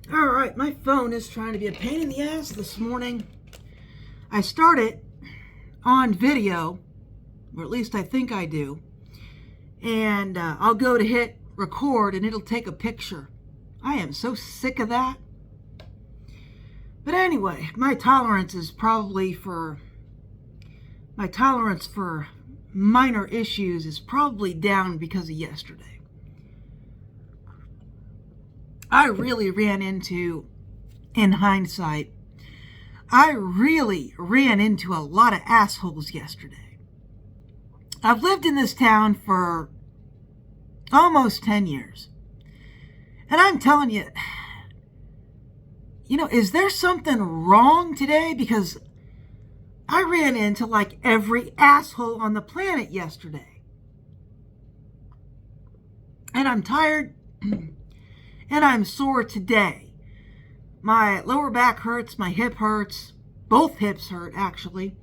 All right, my phone is trying to be a pain in the ass this morning. I start it on video, or at least I think I do, and I'll go to hit record and it'll take a picture. I am so sick of that. But anyway, my tolerance for minor issues is probably down because of yesterday. I really ran into, in hindsight, I really ran into a lot of assholes yesterday. I've lived in this town for almost 10 years. And I'm telling you, is there something wrong today? Because I ran into like every asshole on the planet yesterday. And I'm tired and I'm sore today. My lower back hurts, my hip hurts, both hips hurt actually.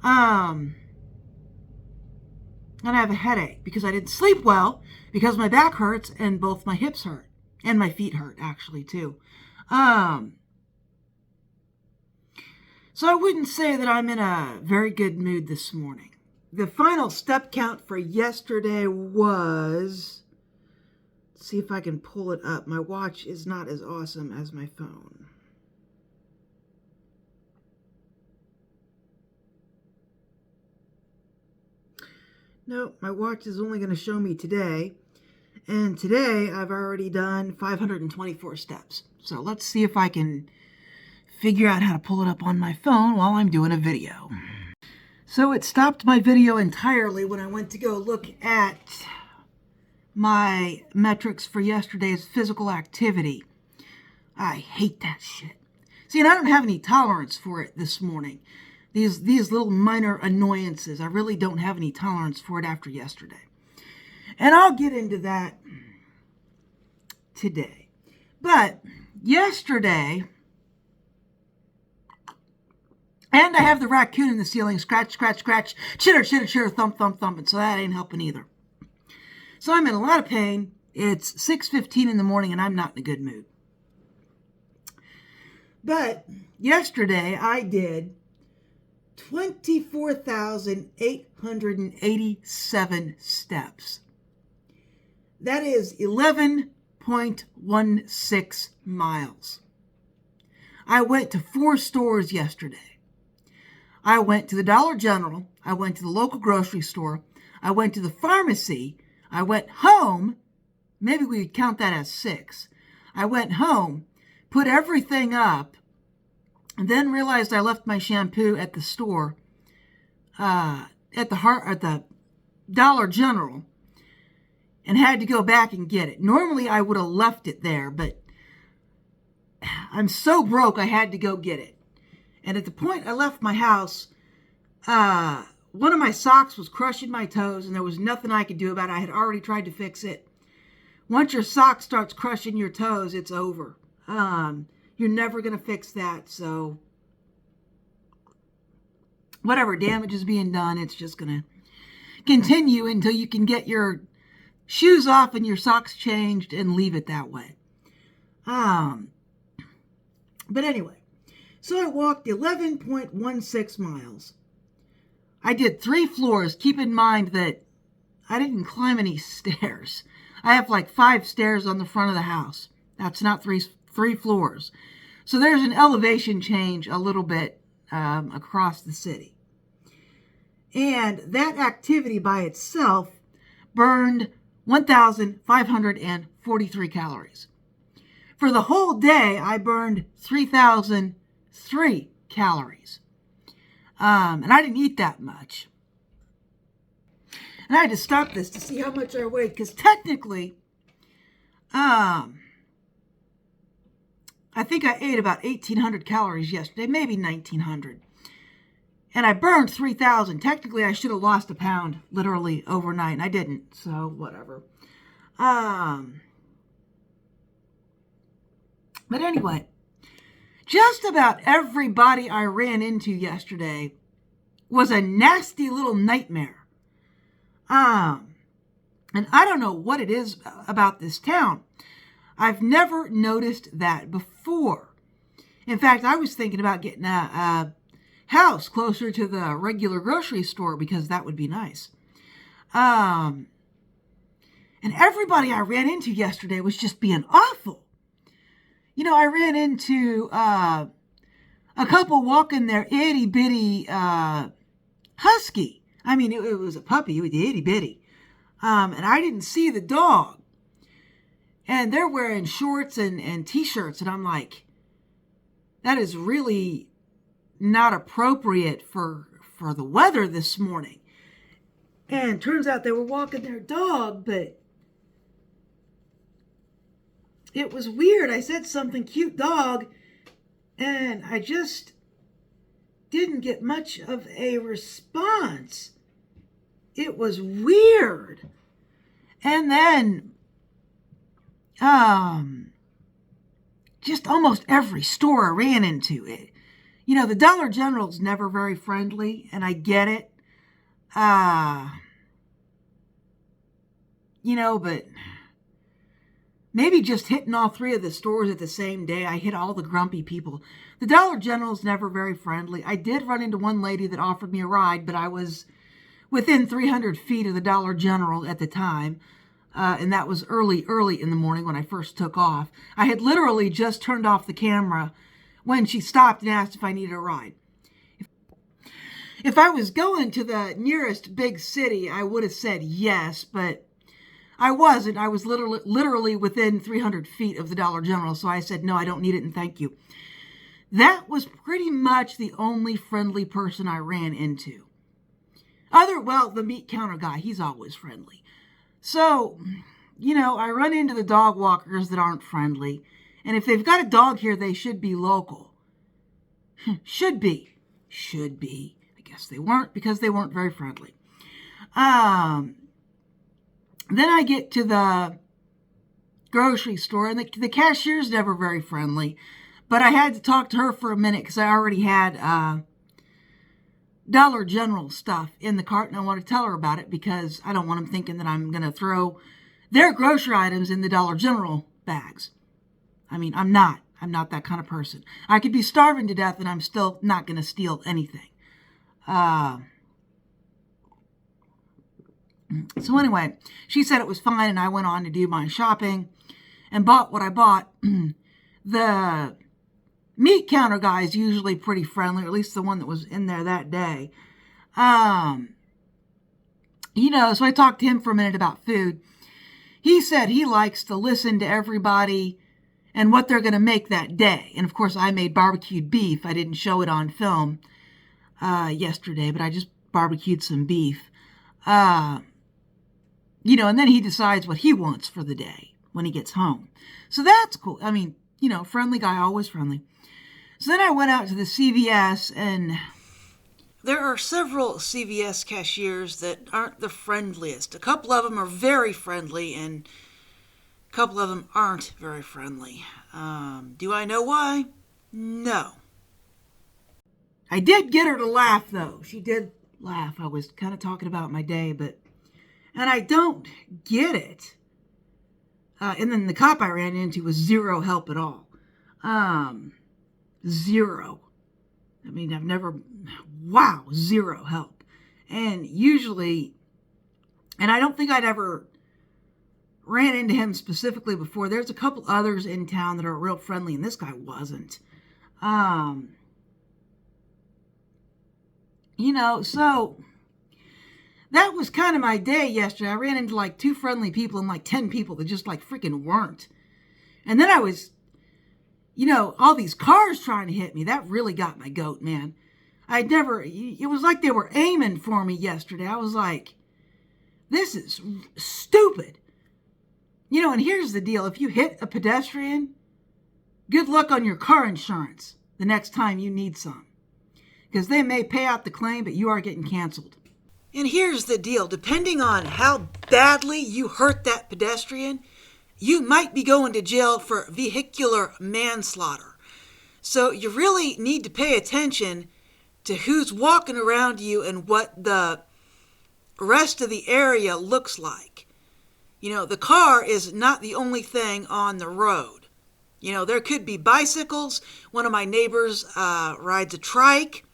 And I have a headache because I didn't sleep well, because my back hurts and both my hips hurt. And my feet hurt actually too. So I wouldn't say that I'm in a very good mood this morning. The final step count for yesterday was, let's see if I can pull it up. My watch is not as awesome as my phone. No, my watch is only going to show me today. And today I've already done 524 steps. So let's see if I can figure out how to pull it up on my phone while I'm doing a video. So it stopped my video entirely when I went to go look at my metrics for yesterday's physical activity. I hate that shit. See, and I don't have any tolerance for it this morning. These little minor annoyances, I really don't have any tolerance for it after yesterday. And I'll get into that today. But yesterday, and I have the raccoon in the ceiling, scratch, scratch, scratch, chitter, chitter, chitter, thump, thump, thump, and so that ain't helping either. So I'm in a lot of pain. It's 6:15 in the morning and I'm not in a good mood. But yesterday I did 24,887 steps. That is 11.16 miles. I went to 4 stores yesterday. I went to the Dollar General. I went to the local grocery store. I went to the pharmacy. I went home. Maybe we would count that as 6. I went home, put everything up, and then realized I left my shampoo at the store, at the Dollar General, and had to go back and get it. Normally I would have left it there, but I'm so broke I had to go get it. And at the point I left my house, one of my socks was crushing my toes and there was nothing I could do about it. I had already tried to fix it. Once your sock starts crushing your toes, it's over. You're never going to fix that. So whatever damage is being done, it's just going to continue until you can get your shoes off and your socks changed and leave it that way. But anyway, so I walked 11.16 miles. I did 3 floors. Keep in mind that I didn't climb any stairs. I have like 5 stairs on the front of the house. That's not three floors. So there's an elevation change a little bit across the city. And that activity by itself burned 1,543 calories. For the whole day, I burned 3,003 calories. And I didn't eat that much. And I had to stop this to see how much I weighed, because technically, I think I ate about 1,800 calories yesterday, maybe 1,900. And I burned 3,000. Technically, I should have lost a pound literally overnight, and I didn't, so whatever. But anyway, just about everybody I ran into yesterday was a nasty little nightmare. And I don't know what it is about this town. I've never noticed that before. In fact, I was thinking about getting a house closer to the regular grocery store because that would be nice. And everybody I ran into yesterday was just being awful. I ran into a couple walking their itty bitty husky. I mean, it was a puppy. It was itty bitty. And I didn't see the dog. And they're wearing shorts and t-shirts. And I'm like, that is really not appropriate for the weather this morning. And turns out they were walking their dog, but it was weird. I said something, cute dog, and I just didn't get much of a response. It was weird. And then, just almost every store I ran into it. The Dollar General's never very friendly, and I get it. But maybe just hitting all three of the stores at the same day, I hit all the grumpy people. The Dollar General's never very friendly. I did run into one lady that offered me a ride, but I was within 300 feet of the Dollar General at the time. And that was early in the morning when I first took off. I had literally just turned off the camera when she stopped and asked if I needed a ride. If I was going to the nearest big city, I would have said yes, but I wasn't. I was literally within 300 feet of the Dollar General, so I said, no, I don't need it and thank you. That was pretty much the only friendly person I ran into. The meat counter guy, he's always friendly. So, I run into the dog walkers that aren't friendly. And if they've got a dog here, they should be local. Should be. I guess they weren't because they weren't very friendly. Then I get to the grocery store, and the cashier's never very friendly. But I had to talk to her for a minute because I already had Dollar General stuff in the cart, and I want to tell her about it because I don't want them thinking that I'm going to throw their grocery items in the Dollar General bags. I mean, I'm not that kind of person. I could be starving to death and I'm still not going to steal anything. So anyway, she said it was fine, and I went on to do my shopping and bought what I bought. The meat counter guy is usually pretty friendly, or at least the one that was in there that day. So I talked to him for a minute about food. He said he likes to listen to everybody and what they're going to make that day. And of course, I made barbecued beef. I didn't show it on film yesterday, but I just barbecued some beef. And then he decides what he wants for the day when he gets home. So that's cool. I mean, friendly guy, always friendly. So then I went out to the CVS, and there are several CVS cashiers that aren't the friendliest. A couple of them are very friendly, and a couple of them aren't very friendly. Do I know why? No. I did get her to laugh, though. She did laugh. I was kind of talking about my day, and I don't get it. And then the cop I ran into was zero help at all. Zero. I mean, zero help. And usually, and I don't think I'd ever ran into him specifically before. There's a couple others in town that are real friendly, and this guy wasn't. So that was kind of my day yesterday. I ran into like 2 friendly people and like 10 people that just like freaking weren't. And then I was, all these cars trying to hit me. That really got my goat, man. It was like they were aiming for me yesterday. I was like, this is stupid. And here's the deal. If you hit a pedestrian, good luck on your car insurance the next time you need some. Because they may pay out the claim, but you are getting canceled. And here's the deal. Depending on how badly you hurt that pedestrian, you might be going to jail for vehicular manslaughter. So you really need to pay attention to who's walking around you and what the rest of the area looks like. The car is not the only thing on the road. There could be bicycles. One of my neighbors rides a trike.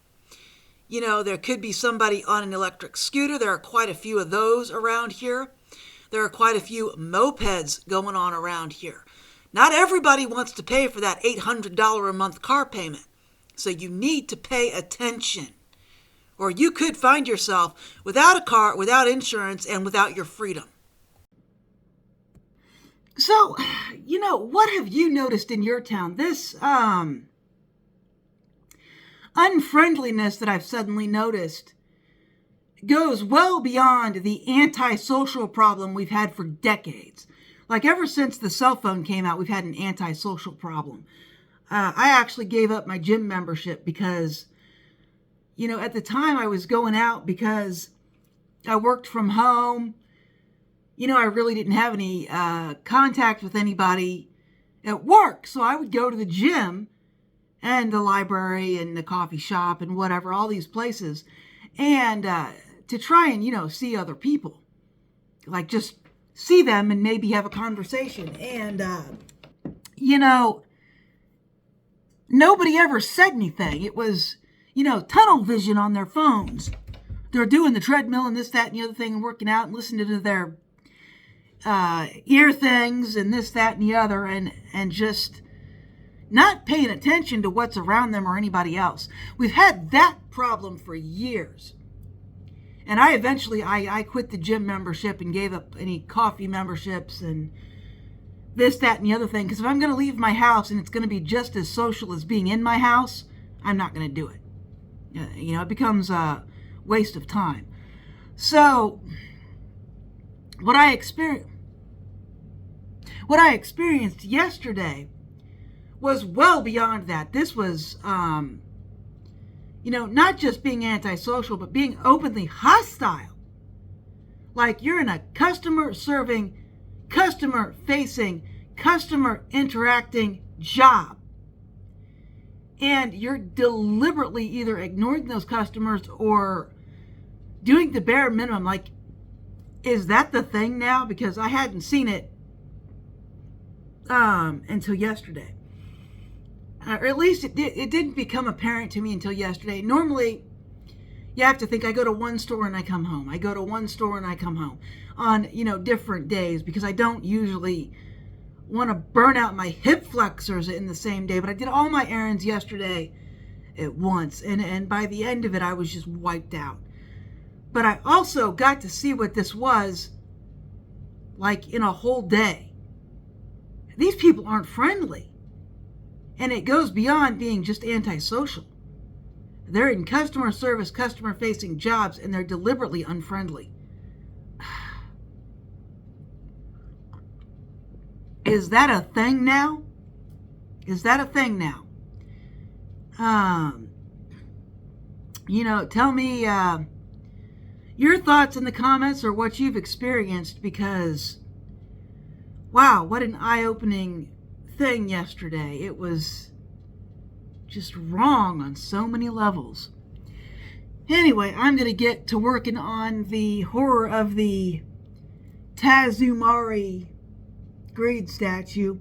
There could be somebody on an electric scooter. There are quite a few of those around here. There are quite a few mopeds going on around here. Not everybody wants to pay for that $800 a month car payment. So you need to pay attention. Or you could find yourself without a car, without insurance, and without your freedom. So, what have you noticed in your town? This unfriendliness that I've suddenly noticed goes well beyond the antisocial problem we've had for decades. Like ever since the cell phone came out, we've had an antisocial problem. I actually gave up my gym membership because, at the time I was going out because I worked from home. I really didn't have any contact with anybody at work. So I would go to the gym and the library and the coffee shop and whatever, all these places, and to try and, see other people. Like just see them and maybe have a conversation. And, nobody ever said anything. It was, tunnel vision on their phones. They're doing the treadmill and this, that, and the other thing and working out and listening to their ear things and this, that, and the other, and just not paying attention to what's around them or anybody else. We've had that problem for years. And I eventually quit the gym membership and gave up any coffee memberships and this, that, and the other thing. Because if I'm going to leave my house and it's going to be just as social as being in my house, I'm not going to do it. It becomes a waste of time. So what I experienced yesterday was well beyond that. This was, not just being antisocial, but being openly hostile. Like you're in a customer-serving, customer-facing, customer-interacting job. And you're deliberately either ignoring those customers or doing the bare minimum. Like, is that the thing now? Because I hadn't seen it until yesterday. Or at least it didn't become apparent to me until yesterday. Normally, you have to think, I go to one store and I come home. I go to one store and I come home on, different days because I don't usually want to burn out my hip flexors in the same day. But I did all my errands yesterday at once. And by the end of it, I was just wiped out. But I also got to see what this was like in a whole day. These people aren't friendly. And it goes beyond being just antisocial. They're in customer service, customer-facing jobs, and they're deliberately unfriendly. Is that a thing now? Is that a thing now? Tell me your thoughts in the comments or what you've experienced, because, wow, what an eye-opening thing yesterday. It was just wrong on so many levels. Anyway, I'm going to get to working on the horror of the Tazumari greed statue,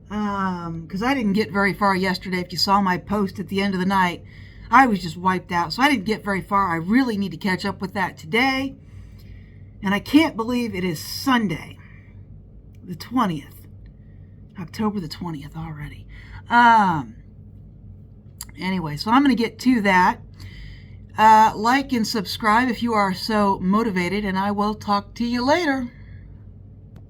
because I didn't get very far yesterday. If you saw my post at the end of the night, I was just wiped out, so I didn't get very far. I really need to catch up with that today, and I can't believe it is Sunday, the 20th. October the 20th already. Anyway, so I'm going to get to that. Like and subscribe if you are so motivated, and I will talk to you later.